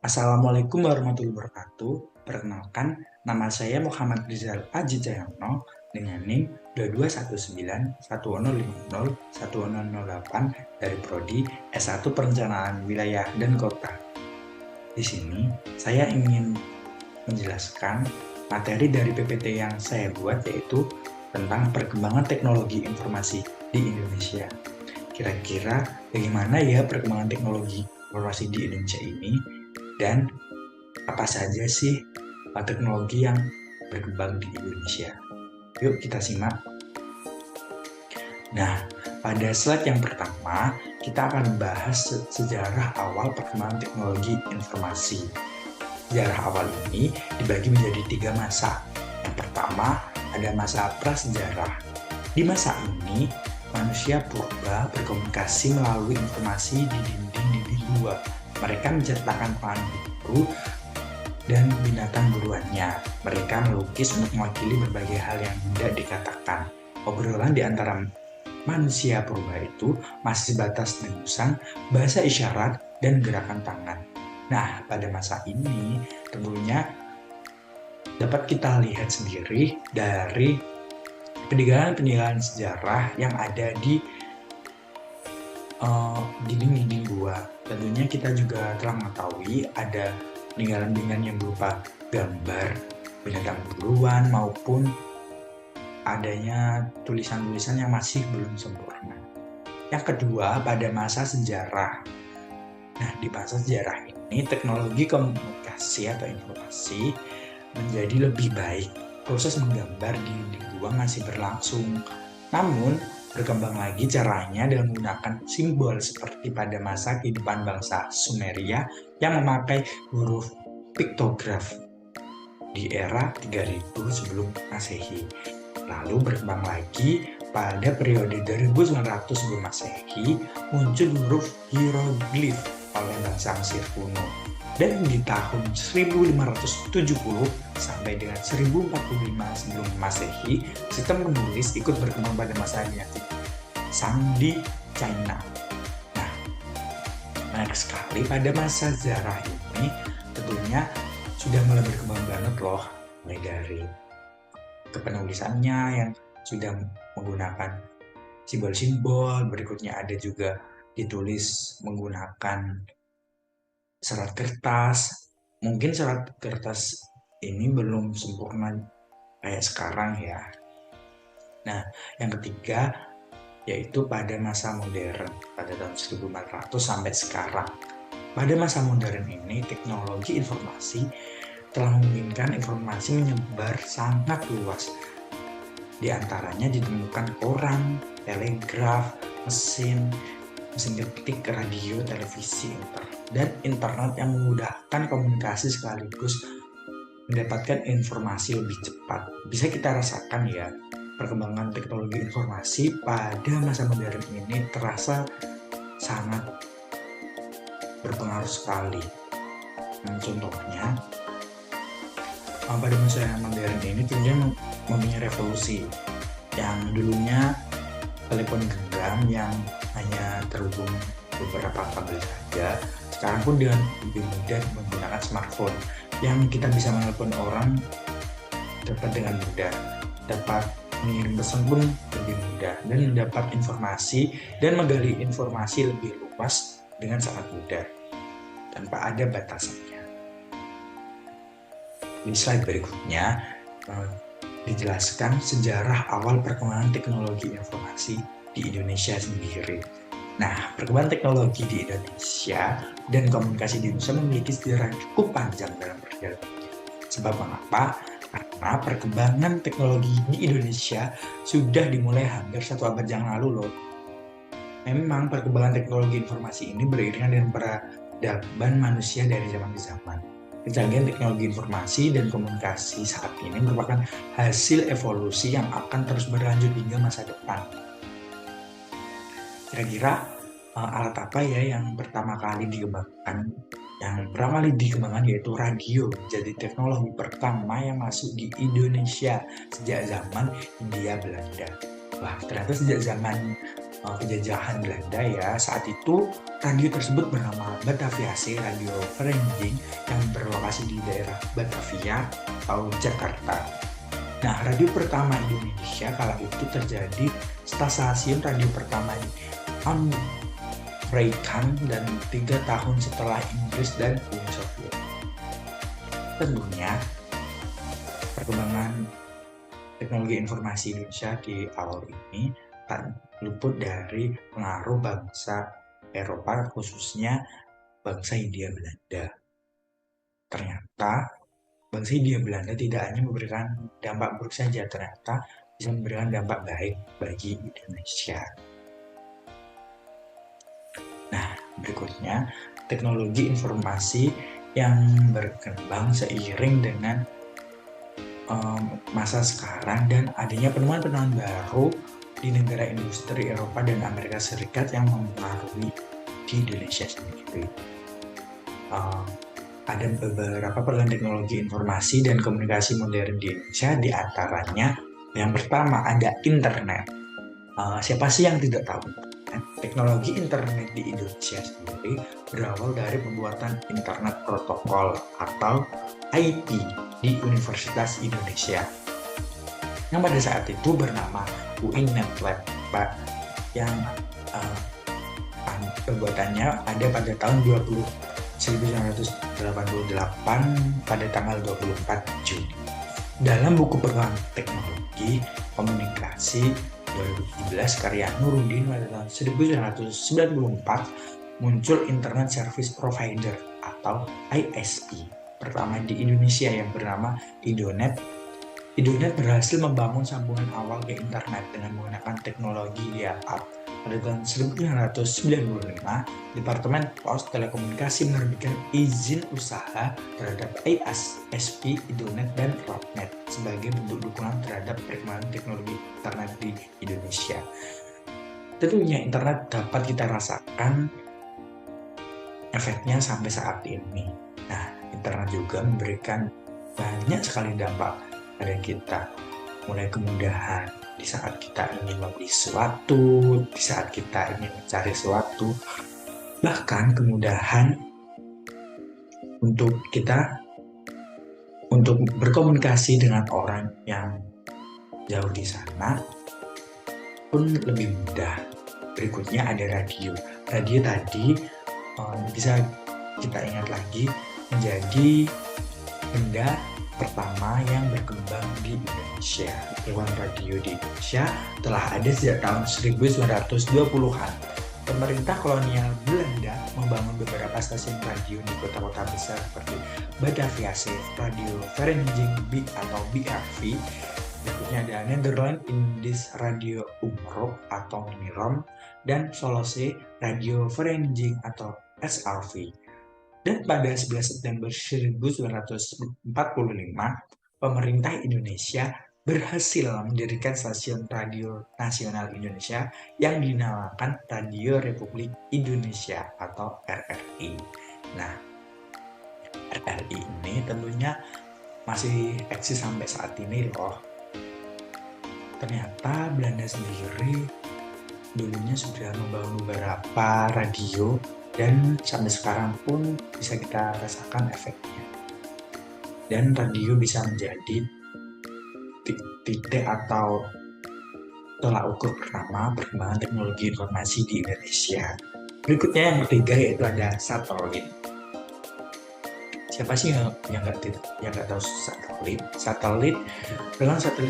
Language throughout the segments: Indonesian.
Assalamualaikum warahmatullahi wabarakatuh. Perkenalkan, nama saya Muhammad Rizal Aji Cahyono dengan NIM 221910501008 dari Prodi S1 Perencanaan Wilayah dan Kota. Di sini, saya ingin menjelaskan materi dari PPT yang saya buat, yaitu tentang perkembangan teknologi informasi di Indonesia. Kira-kira bagaimana ya perkembangan teknologi informasi di Indonesia ini, dan apa saja sih teknologi yang berkembang di Indonesia? Yuk kita simak. Nah, pada slide yang pertama, kita akan membahas sejarah awal perkembangan teknologi informasi. Sejarah awal ini dibagi menjadi 3 masa. Yang pertama, ada masa prasejarah. Di masa ini, manusia purba berkomunikasi melalui informasi di dinding-dinding gua. Mereka menciptakan pangan buku dan binatang buruannya. Mereka melukis untuk mewakili berbagai hal yang tidak dikatakan. Obrolan di antara manusia purba itu masih sebatas dengusan, bahasa isyarat, dan gerakan tangan. Nah, pada masa ini tentunya dapat kita lihat sendiri dari peninggalan-peninggalan sejarah yang ada di dinding-dinding gua. Tentunya kita juga telah mengetahui ada peninggalan-peninggalan yang berupa gambar binatang buruan maupun adanya tulisan-tulisan yang masih belum sempurna. Yang kedua, pada masa sejarah. Nah, di masa sejarah ini teknologi komunikasi atau informasi menjadi lebih baik. Proses menggambar di dinding gua masih berlangsung. Namun, berkembang lagi caranya dengan menggunakan simbol seperti pada masa kehidupan bangsa Sumeria yang memakai huruf piktograf di era 3000 sebelum Masehi. Lalu berkembang lagi pada periode 2900 sebelum Masehi muncul huruf hieroglif oleh bangsa Mesir kuno. Dan di tahun 1570 sampai dengan 1045 sebelum Masehi, sistem menulis ikut berkembang pada masa Neolith di China. Nah, menarik sekali pada masa sejarah ini tentunya sudah mulai berkembang banget loh, mulai dari kepenulisannya yang sudah menggunakan simbol-simbol, berikutnya ada juga ditulis menggunakan serat kertas. Mungkin serat kertas ini belum sempurna kayak sekarang ya. Nah, yang ketiga yaitu pada masa modern, pada tahun 1400 sampai sekarang. Pada masa modern ini, teknologi informasi telah memungkinkan informasi menyebar sangat luas. Di antaranya ditemukan koran, telegraf, mesin ketik, radio, televisi, dan internet yang memudahkan komunikasi sekaligus mendapatkan informasi lebih cepat. Bisa kita rasakan ya, perkembangan teknologi informasi pada masa modern ini terasa sangat berpengaruh sekali. Contohnya, pada masa modern ini tentunya mempunyai revolusi yang dulunya telepon genggam yang hanya terhubung beberapa kabel saja, sekarang pun dengan lebih mudah menggunakan smartphone yang kita bisa menelpon orang dapat dengan mudah, dapat mengirim pesan pun lebih mudah, dan mendapat informasi dan menggali informasi lebih luas dengan sangat mudah tanpa ada batasannya. Di slide berikutnya dijelaskan sejarah awal perkembangan teknologi informasi di Indonesia sendiri. Nah, perkembangan teknologi di Indonesia dan komunikasi di Indonesia memiliki sejarah cukup panjang dalam perjalanannya. Sebab mengapa? Karena perkembangan teknologi di Indonesia sudah dimulai hampir 1 abad yang lalu loh. Memang perkembangan teknologi informasi ini beriringan dengan peradaban manusia dari zaman ke zaman. Kecanggihan teknologi informasi dan komunikasi saat ini merupakan hasil evolusi yang akan terus berlanjut hingga masa depan. Kira-kira alat apa ya yang pertama kali dikembangkan? Yang pertama kali dikembangkan yaitu radio. Jadi teknologi pertama yang masuk di Indonesia sejak zaman Hindia Belanda. Wah, ternyata sejak zaman penjajahan Belanda ya. Saat itu radio tersebut bernama Bataviase Radio Vereniging yang berlokasi di daerah Batavia atau Jakarta. Nah, radio pertama Indonesia kala itu terjadi stasiun radio pertama di Amerika dan 3 tahun setelah Inggris dan Uni Soviet. Tentunya perkembangan teknologi informasi Indonesia di awal ini tak luput dari pengaruh bangsa Eropa, khususnya bangsa Hindia Belanda. Ternyata bangsa Hindia Belanda tidak hanya memberikan dampak buruk saja, ternyata bisa memberikan dampak baik bagi Indonesia. Nah, berikutnya teknologi informasi yang berkembang seiring dengan masa sekarang dan adanya penemuan-penemuan baru di negara industri Eropa dan Amerika Serikat yang mempengaruhi di Indonesia sendiri. Ada beberapa perkembangan teknologi informasi dan komunikasi modern di Indonesia, di antaranya yang pertama ada internet. Siapa sih yang tidak tahu? Teknologi internet di Indonesia sendiri berawal dari pembuatan internet protokol atau IP di Universitas Indonesia yang pada saat itu bernama UINET-Lab, Pak, yang pembuatannya ada pada tahun 1988 pada tanggal 24 Juni. Dalam buku perkembangan teknologi komunikasi 2017 karya Nuruddin pada tahun 1994 muncul Internet Service Provider atau ISP pertama di Indonesia yang bernama Idonet. Idonet berhasil membangun sambungan awal ke internet dengan menggunakan teknologi dial-up. Pada tahun 1995, Departemen Pos Telekomunikasi menerbitkan izin usaha terhadap ISP, Idonet, dan Roadnet sebagai bentuk dukungan terhadap perkembangan teknologi internet di Indonesia. Tentunya internet dapat kita rasakan efeknya sampai saat ini. Nah, internet juga memberikan banyak sekali dampak pada kita, mulai kemudahan di saat kita ingin membeli sesuatu, di saat kita ingin mencari sesuatu, bahkan kemudahan untuk kita untuk berkomunikasi dengan orang yang jauh di sana pun lebih mudah. Berikutnya ada radio. Radio tadi bisa kita ingat lagi menjadi benda pertama yang berkembang di Indonesia. Ruang radio di Indonesia telah ada sejak tahun 1920-an. Pemerintah kolonial Belanda membangun beberapa stasiun radio di kota-kota besar seperti Bataviase Radio Vereniging atau BRV. Berikutnya ada Nederland Indisch Radio Umroep atau Minirom dan Solose Radio Vereniging atau SRV. Dan pada 11 September 1945, pemerintah Indonesia berhasil mendirikan stasiun Radio Nasional Indonesia yang dinamakan Radio Republik Indonesia atau RRI. Nah, RRI ini tentunya masih eksis sampai saat ini loh. Ternyata Belanda sendiri dulunya sudah membangun beberapa radio dan sampai sekarang pun bisa kita rasakan efeknya. Dan radio bisa menjadi titik atau tolak ukur pertama perkembangan teknologi informasi di Indonesia. Berikutnya yang ketiga yaitu ada satelit. Siapa sih yang nggak tahu satelit? Satelit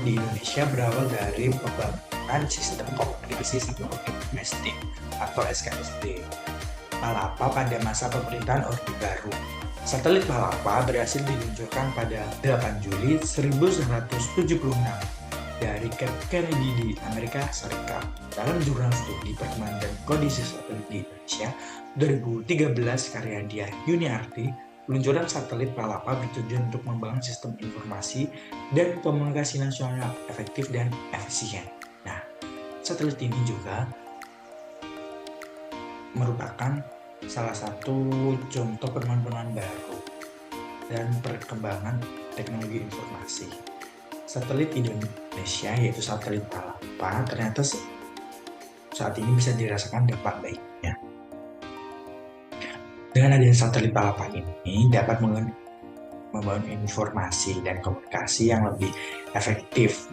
di Indonesia berawal dari pembangunan sistem komunikasi satelit domestik atau SKSD Palapa pada masa pemerintahan Orde Baru. Satelit Palapa berhasil diluncurkan pada 8 Juli 1976 dari Cape Kennedy di Amerika Serikat. Dalam jurnal studi perkembangan dan kondisi satelit di Indonesia 2013 karya Dia Yuniarti, peluncuran satelit Palapa bertujuan untuk membangun sistem informasi dan komunikasi nasional efektif dan efisien. Nah, satelit ini juga merupakan salah satu contoh penemuan baru dan perkembangan teknologi informasi. Satelit Indonesia yaitu satelit Palapa ternyata saat ini bisa dirasakan dampak baiknya. Dengan adanya satelit Palapa ini dapat membangun informasi dan komunikasi yang lebih efektif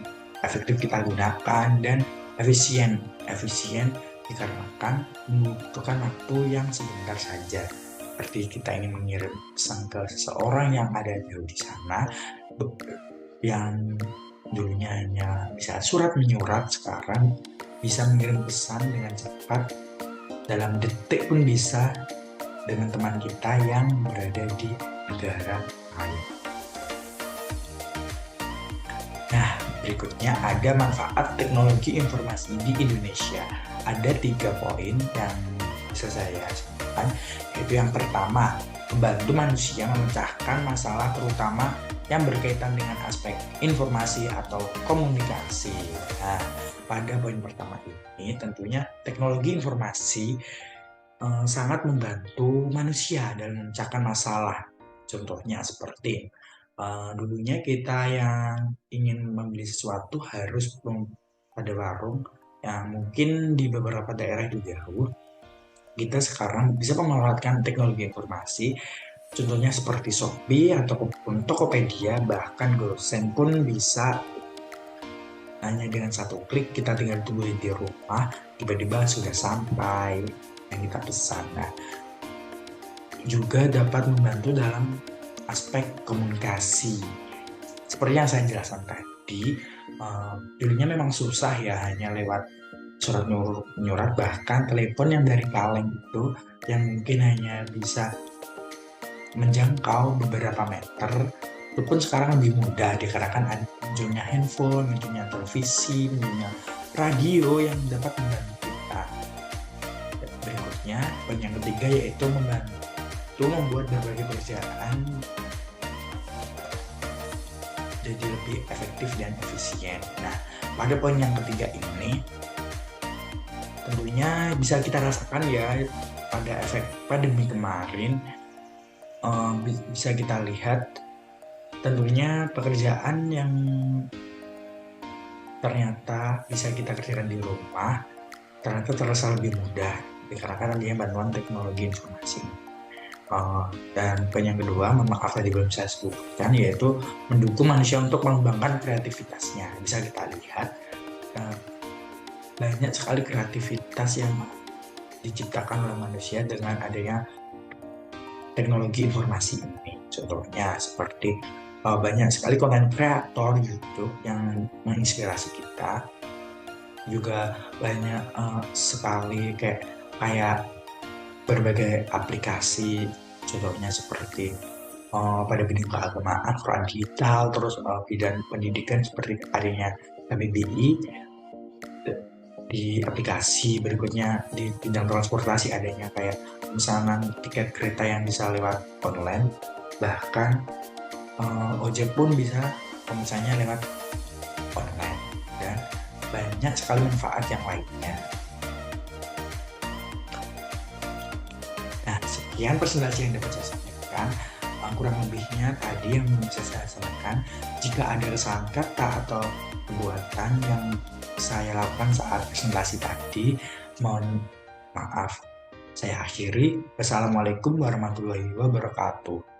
kita gunakan dan efisien dikarenakan membutuhkan waktu yang sebentar saja. Seperti kita ingin mengirim pesan ke seseorang yang ada jauh di sana, yang dulunya hanya bisa surat menyurat, sekarang bisa mengirim pesan dengan cepat, dalam detik pun bisa, dengan teman kita yang berada di negara lain. Nah, berikutnya ada manfaat teknologi informasi di Indonesia. Ada 3 poin yang bisa saya sampaikan, yaitu yang pertama, membantu manusia memecahkan masalah terutama yang berkaitan dengan aspek informasi atau komunikasi. Nah, pada poin pertama ini tentunya teknologi informasi sangat membantu manusia dalam memecahkan masalah. Contohnya seperti dulunya kita yang ingin membeli sesuatu harus pada warung yang mungkin di beberapa daerah itu jauh. Kita sekarang bisa memanfaatkan teknologi informasi, contohnya seperti Shopee ataupun Tokopedia, bahkan Gosen pun bisa. Hanya dengan satu klik kita tinggal tunggu di rumah, tiba-tiba sudah sampai yang kita pesan. Nah, juga dapat membantu dalam aspek komunikasi. Seperti yang saya jelaskan tadi, dulunya memang susah ya, hanya lewat surat menyurat, bahkan telepon yang dari kaleng itu yang mungkin hanya bisa menjangkau beberapa meter, itu pun sekarang lebih mudah dikarenakan munculnya handphone, munculnya televisi, munculnya radio yang dapat membantu kita. Dan berikutnya, poin yang ketiga yaitu membantu membuat berbagai pekerjaan jadi lebih efektif dan efisien. Nah, pada poin yang ketiga ini tentunya bisa kita rasakan ya pada efek pandemi kemarin, bisa kita lihat tentunya pekerjaan yang ternyata bisa kita kerjakan di rumah ternyata terasa lebih mudah dikarenakan adanya bantuan teknologi informasi. Dan poin yang kedua, maaf tadi belum saya sebutkan, yaitu mendukung manusia untuk mengembangkan kreativitasnya. Bisa kita lihat banyak sekali kreativitas yang diciptakan oleh manusia dengan adanya teknologi informasi ini. Contohnya seperti banyak sekali konten kreator YouTube yang menginspirasi kita. Juga banyak sekali kayak berbagai aplikasi, contohnya seperti pada bidang keagamaan, Quran digital, terus bidang pendidikan seperti adanya KBBI. Di aplikasi berikutnya di bidang transportasi adanya kayak pemesanan tiket kereta yang bisa lewat online, bahkan ojek pun bisa pemesannya lewat online, dan banyak sekali manfaat yang lainnya. Nah, sekian presentasi yang dapat saya sampaikan. Kurang lebihnya tadi yang bisa saya sampaikan. Jika ada kesalahan kata atau perbuatan yang saya lakukan saat presentasi tadi, mohon maaf. Saya akhiri. Wassalamualaikum warahmatullahi wabarakatuh.